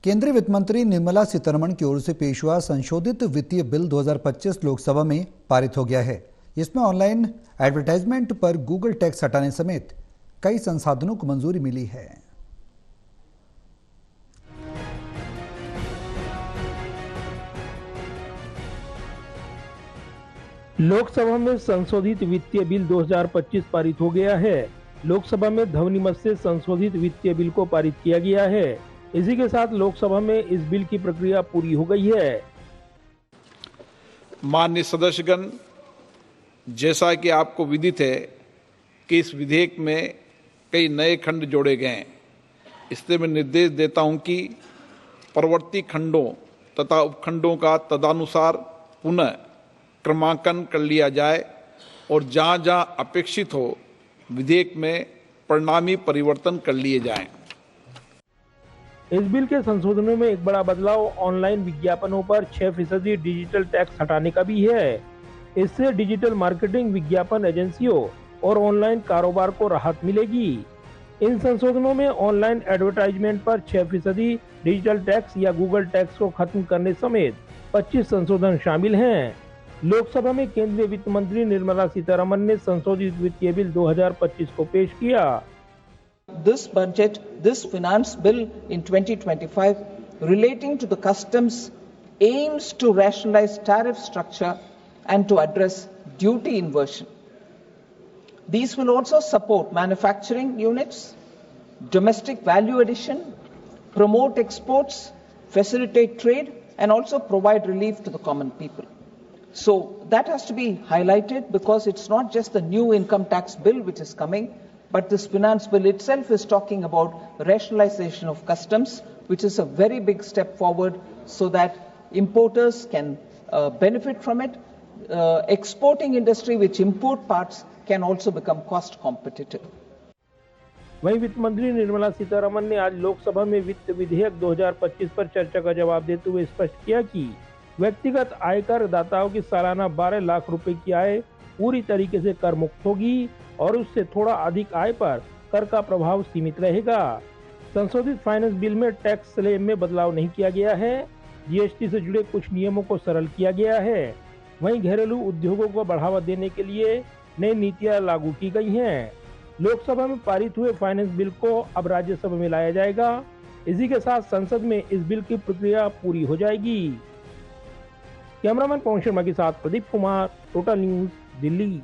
केंद्रीय वित्त मंत्री निर्मला सीतारमण की ओर से पेश हुआ संशोधित वित्तीय बिल 2025 लोकसभा में पारित हो गया है। इसमें ऑनलाइन एडवर्टाइजमेंट पर गूगल टैक्स हटाने समेत कई संसाधनों को मंजूरी मिली है। लोकसभा में संशोधित वित्तीय बिल 2025 पारित हो गया है। लोकसभा में ध्वनिमत से संशोधित वित्तीय बिल को पारित किया गया है। इसी के साथ लोकसभा में इस बिल की प्रक्रिया पूरी हो गई है। माननीय सदस्यगण, जैसा कि आपको विदित है कि इस विधेयक में कई नए खंड जोड़े गए हैं, इसलिए मैं निर्देश देता हूं कि परवर्ती खंडों तथा उपखंडों का तदनुसार पुनः क्रमांकन कर लिया जाए और जहां जहां अपेक्षित हो विधेयक में परिणामी परिवर्तन कर लिए जाएं। इस बिल के संशोधनों में एक बड़ा बदलाव ऑनलाइन विज्ञापनों पर 6% डिजिटल टैक्स हटाने का भी है। इससे डिजिटल मार्केटिंग विज्ञापन एजेंसियों और ऑनलाइन कारोबार को राहत मिलेगी। इन संशोधनों में ऑनलाइन एडवर्टाइजमेंट पर 6% डिजिटल टैक्स या गूगल टैक्स को खत्म करने समेत 25 संशोधन शामिल हैं। लोकसभा में केंद्रीय वित्त मंत्री निर्मला सीतारमण ने संशोधित वित्तीय बिल 2025 को पेश किया। This budget, this finance bill in 2025 relating to the customs aims to rationalize tariff structure and to address duty inversion. These will also support manufacturing units, domestic value addition, promote exports, facilitate trade, and also provide relief to the common people. So that has to be highlighted because it's not just the new income tax bill which is coming, but this finance bill itself is talking about rationalization of customs, which is a very big step forward so that importers can benefit from it. Exporting industry which import parts can also become cost competitive. वहीं वित्त मंत्री निर्मला सीतारमण ने आज लोकसभा में वित्त विधेयक 2025 पर चर्चा का जवाब देते हुए स्पष्ट किया कि व्यक्तिगत आयकर दाताओं की सालाना 12 लाख रुपए की आय पूरी तरीके से कर मुक्त होगी और उससे थोड़ा अधिक आय पर कर का प्रभाव सीमित रहेगा। संशोधित फाइनेंस बिल में टैक्स स्लैब में बदलाव नहीं किया गया है। जीएसटी से जुड़े कुछ नियमों को सरल किया गया है। वहीं घरेलू उद्योगों को बढ़ावा देने के लिए नई नीतियां लागू की गई हैं। लोकसभा में पारित हुए फाइनेंस बिल को अब राज्यसभा में लाया जाएगा। इसी के साथ संसद में इस बिल की प्रक्रिया पूरी हो जाएगी। कैमरामैन पवन शर्मा के साथ प्रदीप कुमार, टोटल न्यूज, दिल्ली।